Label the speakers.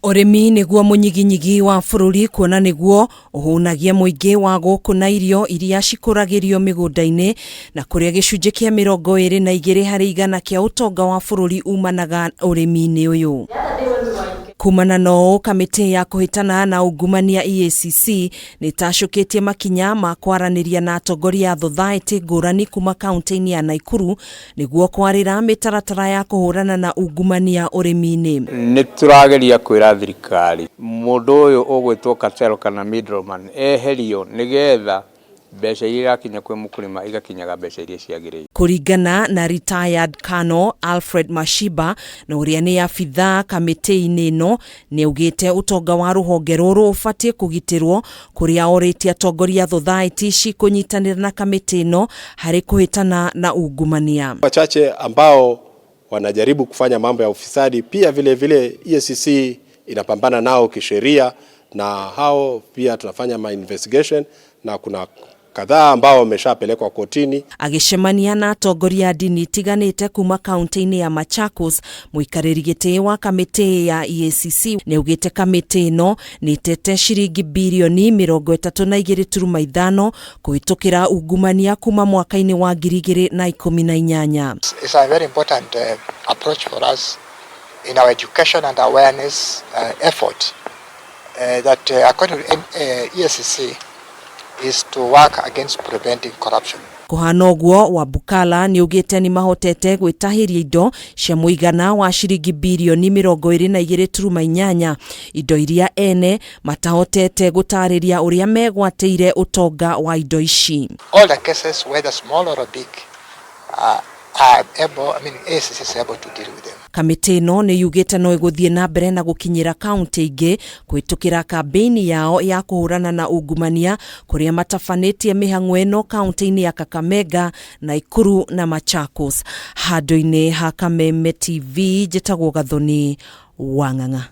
Speaker 1: Urimi niguo munyiginyigi wa bururi, kuona niguo uhunagia muingi wa guku na irio iria cikuragirio migunda-ini na kuria gicunji kia 22 harĩ 100 kia utonga wa bururi umanaga urimi-ini uyu. Kumana no kamiti ya kuhitana na ungumania Eacc nitacoketie makinya ma kwaraniria na atongoria thothaiti ngurani kuma kaunti-ini ya Naikuru niguo kwarira mitaratara ya kuhurana na ungumania urimi-ini.
Speaker 2: Niturageria kwira thirikari mundu uyu ugwitwo cartel kana middleman eherio nigetha mbeca iria kinya kwi mukurima igakinyaga mbeca iria ciagiriire.
Speaker 1: Kuringana na retired Colonel Alfred Mashiba na uria ni afitha kamiti-ini ino ni ugite utonga wa ruhonge ruru ufatie kugitirwo kuria oriti atongoria thothaiti cikunyitanira na kamiti ino hari kuhitana na ungumania.
Speaker 3: Wachache ambao wanajaribu kufanya mambo ya ufisadi pia vile Eacc inapambana nao kisheria, na hao pia tunafanya investigation na kuna kadhaa ambao wameshapelekwa kotini.
Speaker 1: Agicemania na atongoria ndini itiganite kuma kaunti-ini ya Machakos, muikairiri giti wa kamiti ya Eacc ni ugite kamiti ino ni tete shiringi bilioni 32.5 kuhitukira ungumania kuma mwaka-ini wa 2018.
Speaker 4: It's a very important approach for us in our education and awareness effort that according to Eacc is to work against preventing corruption.
Speaker 1: Eliud Wabukhala ni ugite ni mahotete gwitahiria indo cia muigana wa shiringi bilioni 22.8 indo iria ene matahotete gutariria uria megwateire utonga wa indo ici.
Speaker 4: All the cases, whether small or big, Eacc is able to deal with them.
Speaker 1: Kamiti ino ni yugite no iguthie na mbere na gukinyira kaunti ingi kwitukira kampeni yao ya kuhurana na ungumania kuria matafanitie mihang'o ino kaunti-ini ya Kakamega, Naikuru na Machakos. Handu-ini ha Kameme TV, njitagwo Gathoni Wang'ang'a.